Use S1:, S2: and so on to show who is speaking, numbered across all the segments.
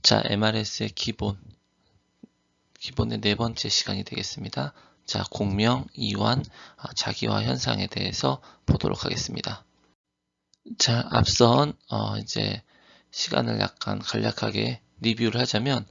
S1: 자, MRS의 기본의 네 번째 시간이 되겠습니다. 자, 공명, 이완, 자기화 현상에 대해서 보도록 하겠습니다. 자, 앞선 이제 시간을 약간 간략하게 리뷰를 하자면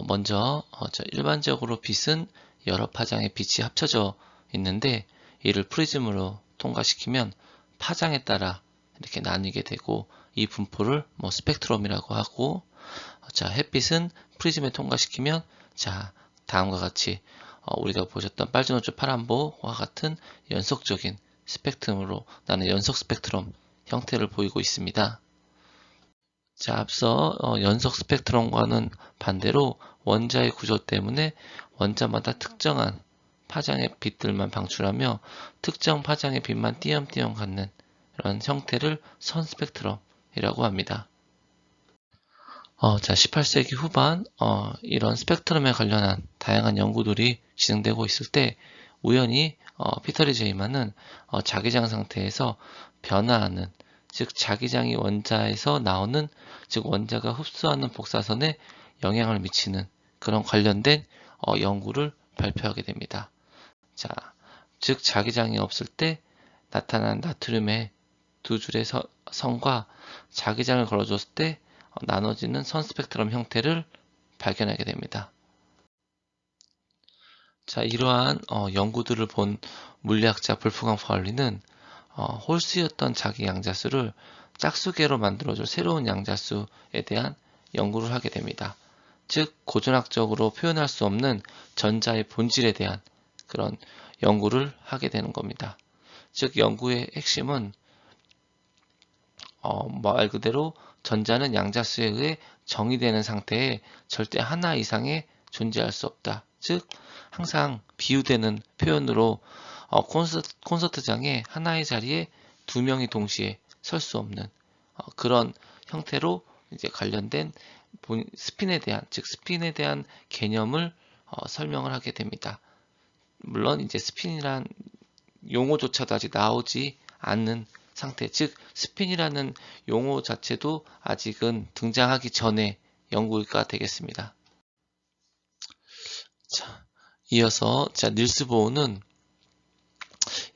S1: 먼저 일반적으로 빛은 여러 파장의 빛이 합쳐져 있는데 이를 프리즘으로 통과시키면 파장에 따라 이렇게 나뉘게 되고 이 분포를 스펙트럼이라고 하고, 자, 햇빛은 프리즘에 통과시키면 자, 다음과 같이 우리가 보셨던 빨주노초 파란보와 같은 연속적인 스펙트럼으로 나는 연속 스펙트럼 형태를 보이고 있습니다. 자, 앞서 연속 스펙트럼과는 반대로 원자의 구조 때문에 원자마다 특정한 파장의 빛들만 방출하며 특정 파장의 빛만 띄엄띄엄 갖는 이런 형태를 선 스펙트럼이라고 합니다. 자, 18세기 후반 이런 스펙트럼에 관련한 다양한 연구들이 진행되고 있을 때 우연히 피터 리 제이만은 자기장 상태에서 변화하는, 즉 자기장이 원자에서 나오는, 즉 원자가 흡수하는 복사선에 영향을 미치는 그런 관련된 연구를 발표하게 됩니다. 자, 즉 자기장이 없을 때 나타난 나트륨의 두 줄의 선과 자기장을 걸어줬을 때 나눠지는 선 스펙트럼 형태를 발견하게 됩니다. 자, 이러한 연구들을 본 물리학자 볼프강 파울리는 홀수였던 자기 양자수를 짝수계로 만들어줄 새로운 양자수에 대한 연구를 하게 됩니다. 즉 고전학적으로 표현할 수 없는 전자의 본질에 대한 그런 연구를 하게 되는 겁니다. 즉 연구의 핵심은 말 그대로 전자는 양자수에 의해 정의되는 상태에 절대 하나 이상의 존재할 수 없다. 즉 항상 비유되는 표현으로 콘서트장에 하나의 자리에 두 명이 동시에 설 수 없는 그런 형태로 이제 관련된 스핀에 대한, 즉 스핀에 대한 개념을 설명을 하게 됩니다. 물론 이제 스핀이란 용어조차도 아직 나오지 않는 상태, 즉 스핀이라는 용어 자체도 아직은 등장하기 전에 연구가 되겠습니다. 자, 이어서 닐스 보어는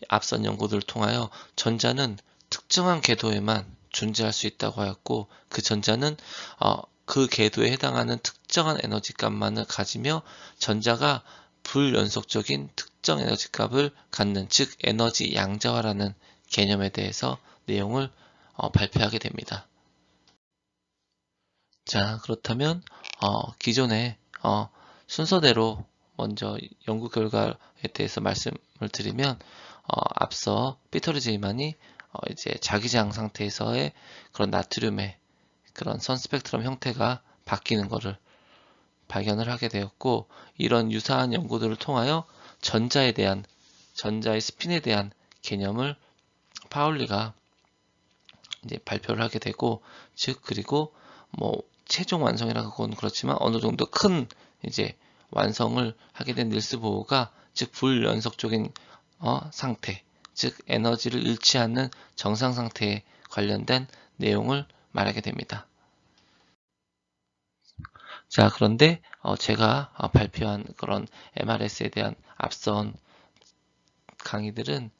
S1: 앞선 연구들을 통하여 전자는 특정한 궤도에만 존재할 수 있다고 하였고, 그 전자는 그 궤도에 해당하는 특정한 에너지 값만을 가지며 전자가 불연속적인 특정 에너지 값을 갖는, 즉 에너지 양자화라는 개념에 대해서 내용을 발표하게 됩니다. 자, 그렇다면 기존의 순서대로 먼저 연구 결과에 대해서 말씀을 드리면 앞서 피터 리 제이만이 이제 자기장 상태에서의 그런 나트륨의 그런 선 스펙트럼 형태가 바뀌는 것을 발견을 하게 되었고, 이런 유사한 연구들을 통하여 전자의 스핀에 대한 개념을 파울리가 이제 발표를 하게 되고, 즉 그리고 최종 완성이라고는 그렇지만 어느 정도 큰 이제 완성을 하게 된 닐스 보어가, 즉 불연속적인 상태, 즉 에너지를 잃지 않는 정상 상태에 관련된 내용을 말하게 됩니다. 자, 그런데 제가 발표한 그런 MRS에 대한 앞선 강의들은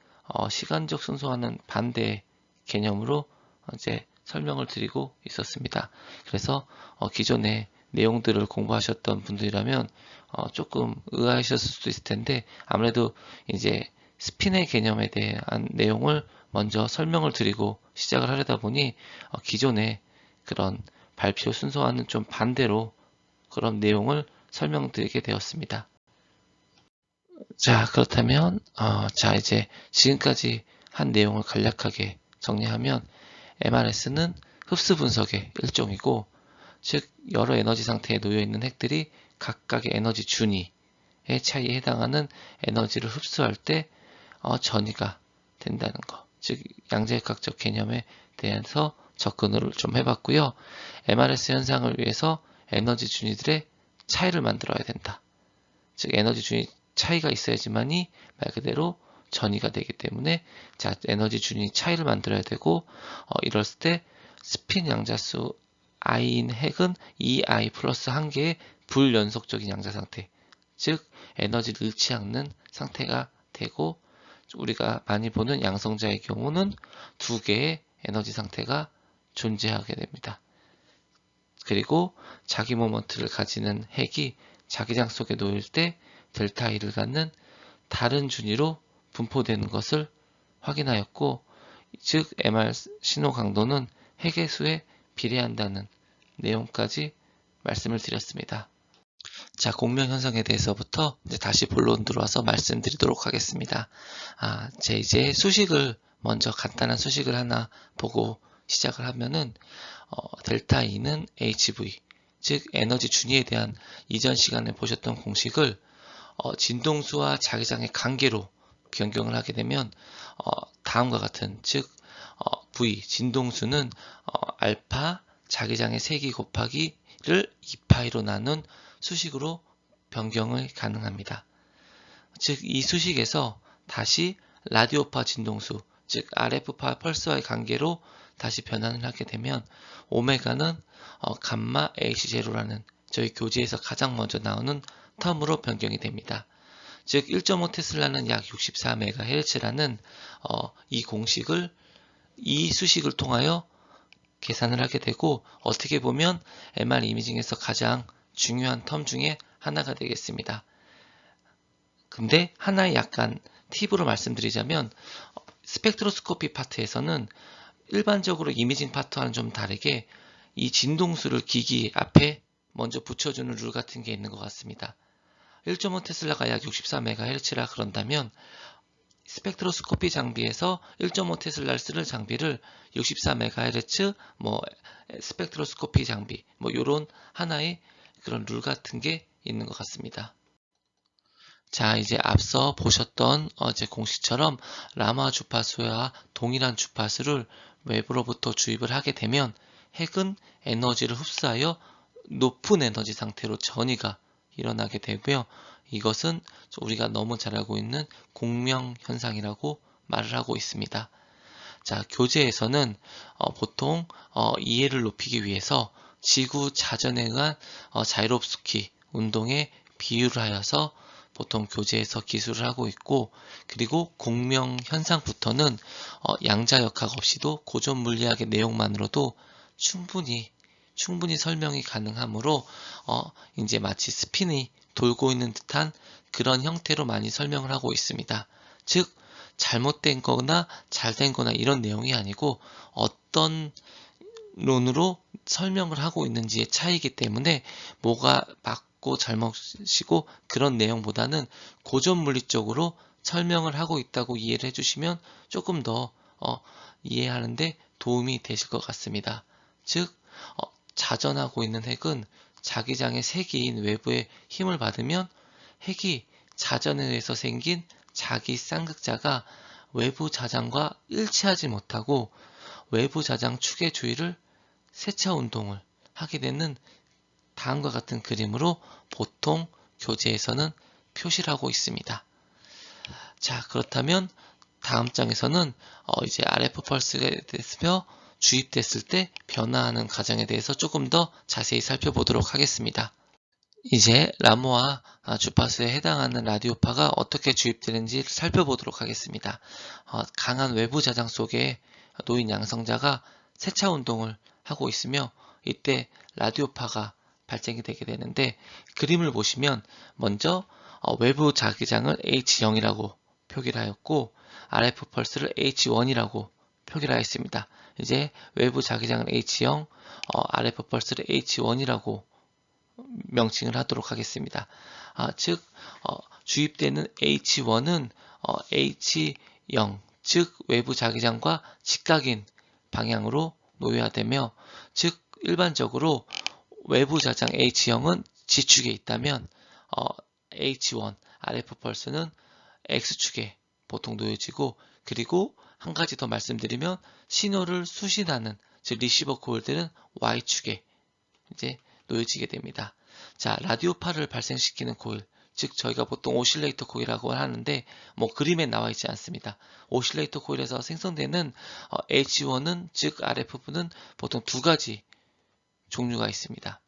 S1: 시간적 순서와는 반대의 개념으로 이제 설명을 드리고 있었습니다. 그래서 기존의 내용들을 공부하셨던 분들이라면 조금 의아하셨을 수도 있을 텐데, 아무래도 이제 스핀의 개념에 대한 내용을 먼저 설명을 드리고 시작을 하려다 보니 기존의 그런 발표 순서와는 좀 반대로 그런 내용을 설명드리게 되었습니다. 자, 그렇다면 자, 이제 지금까지 한 내용을 간략하게 정리하면 MRS는 흡수 분석의 일종이고, 즉 여러 에너지 상태에 놓여 있는 핵들이 각각의 에너지 준위의 차이에 해당하는 에너지를 흡수할 때 전이가 된다는 것, 즉 양자역학적 개념에 대해서 접근을 좀 해봤고요. MRS 현상을 위해서 에너지 준위들의 차이를 만들어야 된다. 즉 에너지 준위 차이가 있어야지만이 말 그대로 전이가 되기 때문에, 자, 에너지 준위 차이를 만들어야 되고 이럴 때 스핀 양자수의 i인 핵은 이 i 플러스 1개의 불연속적인 양자 상태, 즉 에너지를 잃지 않는 상태가 되고, 우리가 많이 보는 양성자의 경우는 2개의 에너지 상태가 존재하게 됩니다. 그리고 자기 모먼트를 가지는 핵이 자기장 속에 놓일 때 델타 E를 갖는 다른 준위로 분포되는 것을 확인하였고, 즉 MR 신호 강도는 핵의 수에 비례한다는 내용까지 말씀을 드렸습니다. 자, 공명 현상에 대해서부터 이제 다시 본론 들어와서 말씀드리도록 하겠습니다. 이제 수식을 먼저 간단한 수식을 하나 보고 시작을 하면은 델타 E는 HV, 즉 에너지 준위에 대한 이전 시간에 보셨던 공식을 진동수와 자기장의 관계로 변경을 하게 되면 다음과 같은, 즉 V 진동수는 알파 자기장의 세기 곱하기를 2파이로 나눈 수식으로 변경을 가능합니다. 즉 이 수식에서 다시 라디오파 진동수, 즉 RF파 펄스와의 관계로 다시 변환을 하게 되면 오메가는 감마 H0라는 저희 교재에서 가장 먼저 나오는 텀으로 변경이 됩니다. 즉 1.5 테슬라는 약 64MHz라는 이 공식을 이 수식을 통하여 계산을 하게 되고, 어떻게 보면 MR 이미징에서 가장 중요한 텀 중에 하나가 되겠습니다. 근데 하나의 약간 팁으로 말씀드리자면, 스펙트로스코피 파트에서는 일반적으로 이미징 파트와는 좀 다르게 이 진동수를 기기 앞에 먼저 붙여주는 룰 같은 게 있는 것 같습니다. 1.5 테슬라가 약 64MHz라 그런다면 스펙트로스코피 장비에서 1.5 테슬라를 쓰는 장비를 64MHz 스펙트로스코피 장비 요런 하나의 그런 룰 같은 게 있는 것 같습니다. 자, 이제 앞서 보셨던 제 공식처럼 라마 주파수와 동일한 주파수를 외부로부터 주입을 하게 되면 핵은 에너지를 흡수하여 높은 에너지 상태로 전이가 일어나게 되고요. 이것은 우리가 너무 잘 알고 있는 공명 현상이라고 말을 하고 있습니다. 자, 교재에서는 보통 이해를 높이기 위해서 지구 자전에 의한 자이롭스키 운동에 비유를 하여서 보통 교재에서 기술을 하고 있고, 그리고 공명 현상부터는 양자역학 없이도 고전 물리학의 내용만으로도 충분히 설명이 가능하므로 이제 마치 스핀이 돌고 있는 듯한 그런 형태로 많이 설명을 하고 있습니다. 즉 잘못된 거나 잘된 거나 이런 내용이 아니고 어떤 론으로 설명을 하고 있는지의 차이이기 때문에 뭐가 맞고 잘못이고 그런 내용보다는 고전 물리적으로 설명을 하고 있다고 이해를 해주시면 조금 더 이해하는데 도움이 되실 것 같습니다. 즉 자전하고 있는 핵은 자기장의 세기인 외부의 힘을 받으면 핵이 자전에 의해서 생긴 자기 쌍극자가 외부 자장과 일치하지 못하고 외부 자장 축의 주위를 세차 운동을 하게 되는 다음과 같은 그림으로 보통 교재에서는 표시를 하고 있습니다. 자, 그렇다면 다음 장에서는 이제 RF 펄스가 됐으며 주입됐을 때 변화하는 과정에 대해서 조금 더 자세히 살펴보도록 하겠습니다. 이제 라모와 주파수에 해당하는 라디오파가 어떻게 주입되는지 살펴보도록 하겠습니다. 강한 외부 자장 속에 놓인 양성자가 세차 운동을 하고 있으며 이때 라디오파가 발생이 되게 되는데, 그림을 보시면 먼저 외부 자기장을 H0이라고 표기를 하였고 RF 펄스를 H1이라고 표기를 하였습니다. 이제 외부 자기장을 H0, RF 펄스를 H1이라고 명칭을 하도록 하겠습니다. 즉 주입되는 H1은 H0, 즉 외부 자기장과 직각인 방향으로 놓여야되며, 즉 일반적으로 외부 자장 H0은 G축에 있다면 H1, RF 펄스는 X축에 보통 놓여지고, 그리고 한 가지 더 말씀드리면 신호를 수신하는 즉 리시버 코일들은 Y축에 이제 놓여지게 됩니다. 자, 라디오파를 발생시키는 코일, 즉 저희가 보통 오실레이터 코일이라고 하는데 그림에 나와 있지 않습니다. 오실레이터 코일에서 생성되는 H1은 즉 RF는 보통 두 가지 종류가 있습니다.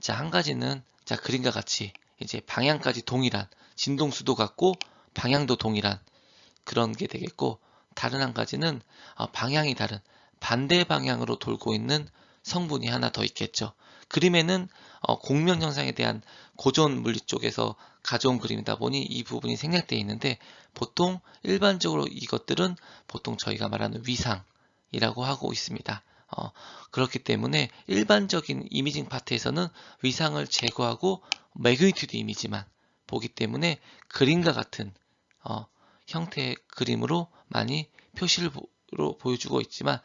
S1: 자, 한 가지는 자, 그림과 같이 이제 방향까지 동일한, 진동수도 같고 방향도 동일한 그런 게 되겠고, 다른 한 가지는 방향이 다른 반대 방향으로 돌고 있는 성분이 하나 더 있겠죠. 그림에는 공명 현상에 대한 고전 물리 쪽에서 가져온 그림이다 보니 이 부분이 생략되어 있는데, 보통 일반적으로 이것들은 보통 저희가 말하는 위상이라고 하고 있습니다. 그렇기 때문에 일반적인 이미징 파트에서는 위상을 제거하고 매그니튜드 이미지만 보기 때문에 그림과 같은 형태의 그림으로 많이 표시를 보여주고 있지만,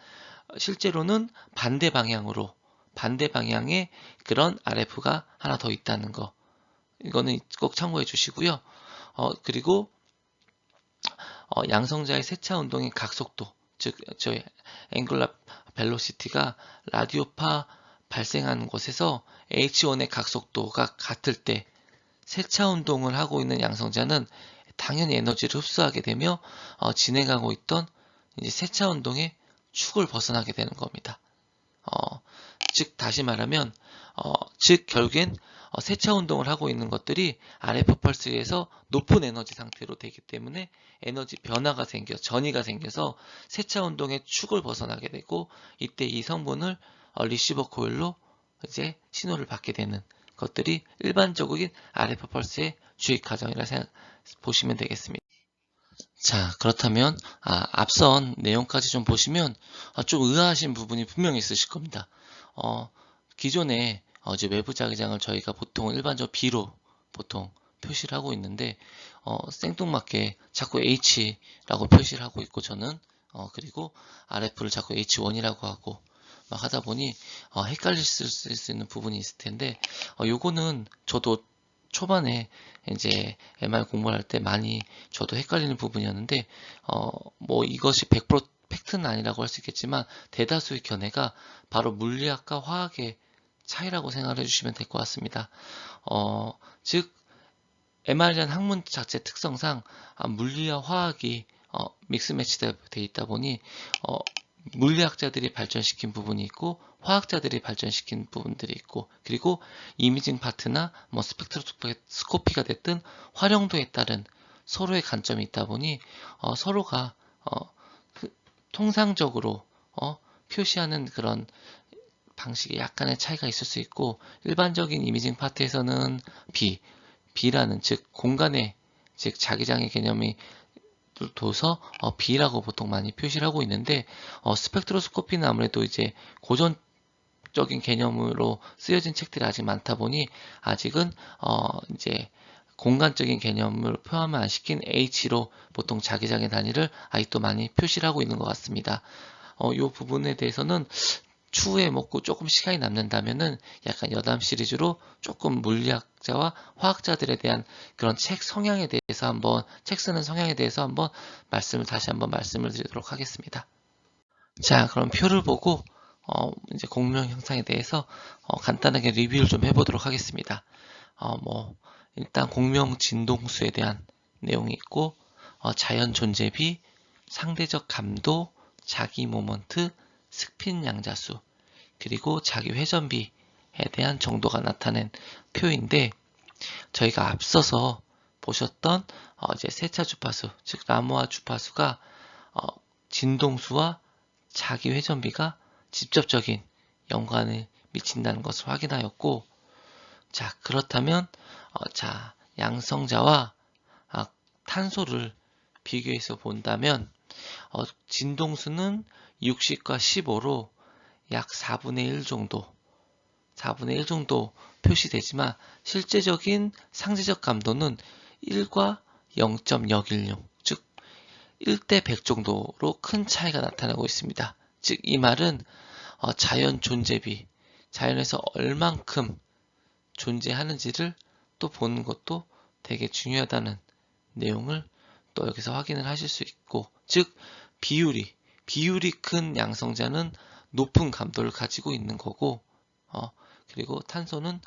S1: 실제로는 반대 방향에 그런 RF가 하나 더 있다는 거, 이거는 꼭 참고해 주시고요. 그리고 양성자의 세차 운동의 각속도, 즉 저희 앵글라 벨로시티가 라디오파 발생하는 곳에서 H1의 각속도가 같을 때 세차 운동을 하고 있는 양성자는 당연히 에너지를 흡수하게 되며 진행하고 있던 이제 세차 운동의 축을 벗어나게 되는 겁니다. 즉 다시 말하면 즉 결국엔 세차 운동을 하고 있는 것들이 RF 펄스에서 높은 에너지 상태로 되기 때문에 에너지 변화가 전이가 생겨서 세차 운동의 축을 벗어나게 되고, 이때 이 성분을 리시버 코일로 이제 신호를 받게 되는 것들이 일반적인 RF 펄스의 주입 과정이라 보시면 되겠습니다. 자, 그렇다면 앞선 내용까지 좀 보시면 좀 의아하신 부분이 분명히 있으실 겁니다. 기존에 이제 외부 자기장을 저희가 보통 일반적으로 B로 보통 표시를 하고 있는데, 생뚱맞게 자꾸 H라고 표시를 하고 있고, 저는 그리고 RF를 자꾸 H1이라고 하고 막 하다 보니 헷갈릴 수 있는 부분이 있을 텐데, 요거는 저도 초반에 이제 MR 공부를 할 때 많이 저도 헷갈리는 부분이었는데, 뭐 이것이 100% 팩트는 아니라고 할 수 있겠지만 대다수의 견해가 바로 물리학과 화학의 차이라고 생각을 해주시면 될 것 같습니다. 즉 MR이라는 학문 자체 특성상 물리와 화학이 믹스 매치되어 있다 보니 물리학자들이 발전시킨 부분이 있고 화학자들이 발전시킨 부분들이 있고, 그리고 이미징 파트나 뭐 스펙트로스코피가 됐든 활용도에 따른 서로의 관점이 있다 보니 서로가 통상적으로 표시하는 그런 방식에 약간의 차이가 있을 수 있고, 일반적인 이미징 파트에서는 B라는 즉 공간의 즉 자기장의 개념이 둬서 B라고 보통 많이 표시를 하고 있는데, 스펙트로스코피는 아무래도 이제 고전적인 개념으로 쓰여진 책들이 아직 많다 보니 아직은 이제 공간적인 개념을 포함을 안 시킨 H로 보통 자기장의 단위를 아직도 많이 표시를 하고 있는 것 같습니다. 이 부분에 대해서는 추후에 먹고 조금 시간이 남는다면은 약간 여담 시리즈로 조금 물리학자와 화학자들에 대한 그런 책 성향에 대해서 책 쓰는 성향에 대해서 다시 한번 말씀을 드리도록 하겠습니다. 자, 그럼 표를 보고 이제 공명 형상에 대해서 간단하게 리뷰를 좀 해보도록 하겠습니다. 일단 공명 진동수에 대한 내용이 있고, 자연 존재비, 상대적 감도, 자기 모먼트, 스핀 양자수, 그리고 자기 회전비에 대한 정도가 나타낸 표인데, 저희가 앞서서 보셨던 이제 세차 주파수, 즉 라모아 주파수가 진동수와 자기 회전비가 직접적인 연관을 미친다는 것을 확인하였고, 자, 그렇다면 양성자와 탄소를 비교해서 본다면 진동수는 60과 15로 약 4분의 1 정도 표시되지만, 실제적인 상대적 감도는 1과 0.016, 즉 1대 100 정도로 큰 차이가 나타나고 있습니다. 즉 이 말은 자연 존재비, 자연에서 얼만큼 존재하는지를 또 보는 것도 되게 중요하다는 내용을 또 여기서 확인을 하실 수 있고, 즉 비율이 큰 양성자는 높은 감도를 가지고 있는 거고, 그리고 탄소는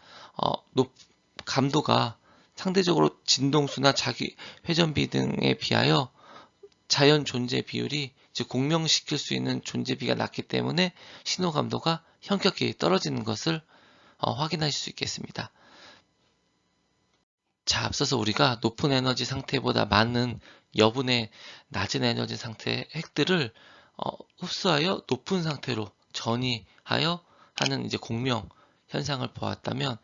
S1: 감도가 상대적으로 진동수나 자기 회전비 등에 비하여 자연 존재 비율이, 즉 공명시킬 수 있는 존재비가 낮기 때문에 신호 감도가 현격히 떨어지는 것을 확인하실 수 있겠습니다. 자, 앞서서 우리가 높은 에너지 상태보다 많은 여분의 낮은 에너지 상태의 핵들을 흡수하여 높은 상태로 전이하여 하는 이제 공명 현상을 보았다면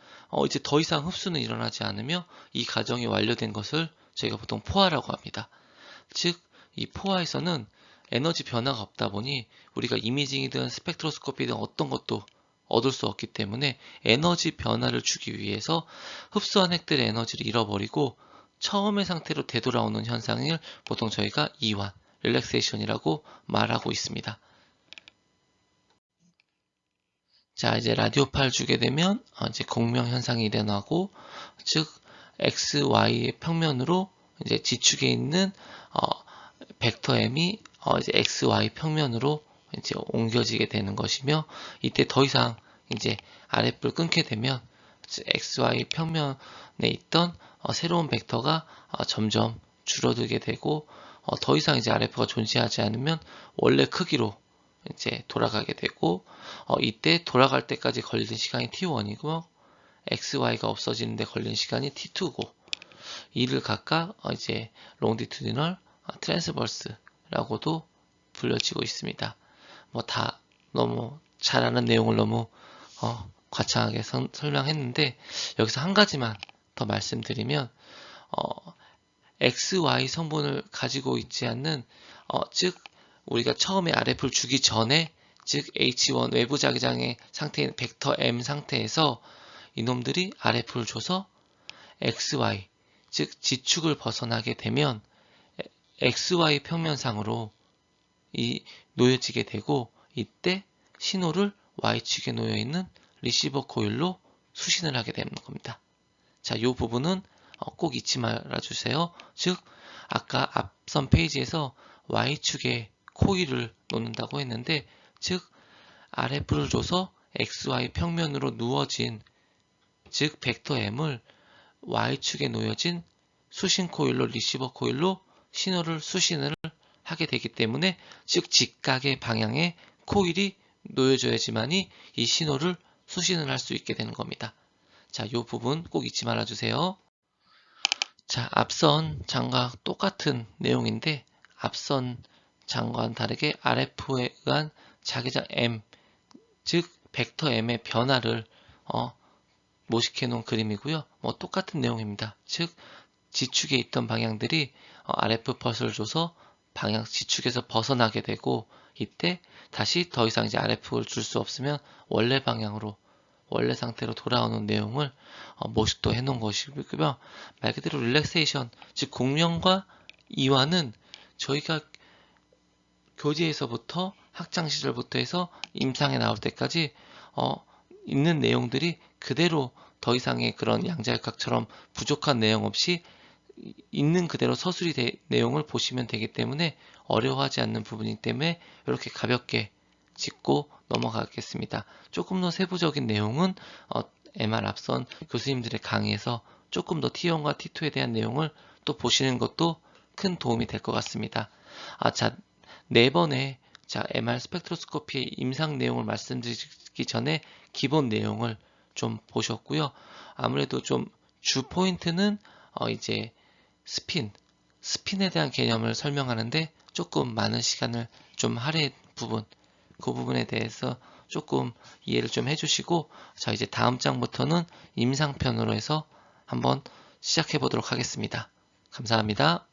S1: 이제 더 이상 흡수는 일어나지 않으며 이 과정이 완료된 것을 저희가 보통 포화라고 합니다. 즉, 이 포화에서는 에너지 변화가 없다 보니 우리가 이미징이든 스펙트로스코피든 어떤 것도 얻을 수 없기 때문에 에너지 변화를 주기 위해서 흡수한 핵들의 에너지를 잃어버리고 처음의 상태로 되돌아오는 현상을 보통 저희가 이완, 릴렉세이션이라고 말하고 있습니다. 자, 이제 라디오파를 주게 되면 이제 공명 현상이 일어나고, 즉 x, y의 평면으로 이제 지축에 있는 벡터 m이 이제 x, y 평면으로 이제 옮겨지게 되는 것이며, 이때 더 이상 이제 RF를 끊게 되면 x, y 평면에 있던 새로운 벡터가 점점 줄어들게 되고, 더 이상 이제 RF가 존재하지 않으면 원래 크기로 이제 돌아가게 되고, 이때 돌아갈 때까지 걸리는 시간이 t1이고 x, y가 없어지는데 걸리는 시간이 t2고, 이를 각각 이제 롱디튜디널 트랜스버스라고도 불려지고 있습니다. 뭐 다 너무 잘 아는 내용을 너무 과장하게 설명했는데, 여기서 한 가지만 더 말씀드리면 x, y 성분을 가지고 있지 않는 즉 우리가 처음에 RF를 주기 전에, 즉 H1 외부 자기장의 상태인 벡터 M 상태에서 이놈들이 RF를 줘서 XY, 즉 지축을 벗어나게 되면 XY 평면상으로 놓여지게 되고, 이때 신호를 Y축에 놓여있는 리시버 코일로 수신을 하게 되는 겁니다. 자, 이 부분은 꼭 잊지 말아주세요. 즉 아까 앞선 페이지에서 Y축에 코일을 놓는다고 했는데, 즉 RF를 줘서 XY 평면으로 누워진, 즉 벡터 M을 Y축에 놓여진 수신 코일로, 리시버 코일로 신호를 수신을 하게 되기 때문에, 즉 직각의 방향에 코일이 놓여져야지만이 이 신호를 수신을 할 수 있게 되는 겁니다. 자, 이 부분 꼭 잊지 말아주세요. 자, 앞선 장과 똑같은 내용인데, 앞선 장과는 다르게 RF에 의한 자기장 M, 즉 벡터 M의 변화를 모식해 놓은 그림이고요. 뭐 똑같은 내용입니다. 즉 지축에 있던 방향들이 RF 펄스를 줘서 방향 지축에서 벗어나게 되고, 이때 다시 더 이상 이제 RF를 줄 수 없으면 원래 방향으로, 원래 상태로 돌아오는 내용을 모식도 해 놓은 것이고요. 말 그대로 릴렉세이션, 즉 공명과 이완은 저희가 교재에서부터 학창 시절부터 해서 임상에 나올 때까지 있는 내용들이 그대로, 더 이상의 그런 양자역학처럼 부족한 내용 없이 있는 그대로 서술이 내용을 보시면 되기 때문에 어려워하지 않는 부분이기 때문에 이렇게 가볍게 짚고 넘어가겠습니다. 조금 더 세부적인 내용은 MR 앞선 교수님들의 강의에서 조금 더 T1과 T2에 대한 내용을 또 보시는 것도 큰 도움이 될 것 같습니다. 자, 네 번에 MR 스펙트로스코피의 임상 내용을 말씀드리기 전에 기본 내용을 좀 보셨고요. 아무래도 좀 주 포인트는 이제 스핀에 대한 개념을 설명하는데 조금 많은 시간을 좀 할애한 부분, 그 부분에 대해서 조금 이해를 좀 해주시고, 자, 이제 다음 장부터는 임상편으로 해서 한번 시작해 보도록 하겠습니다. 감사합니다.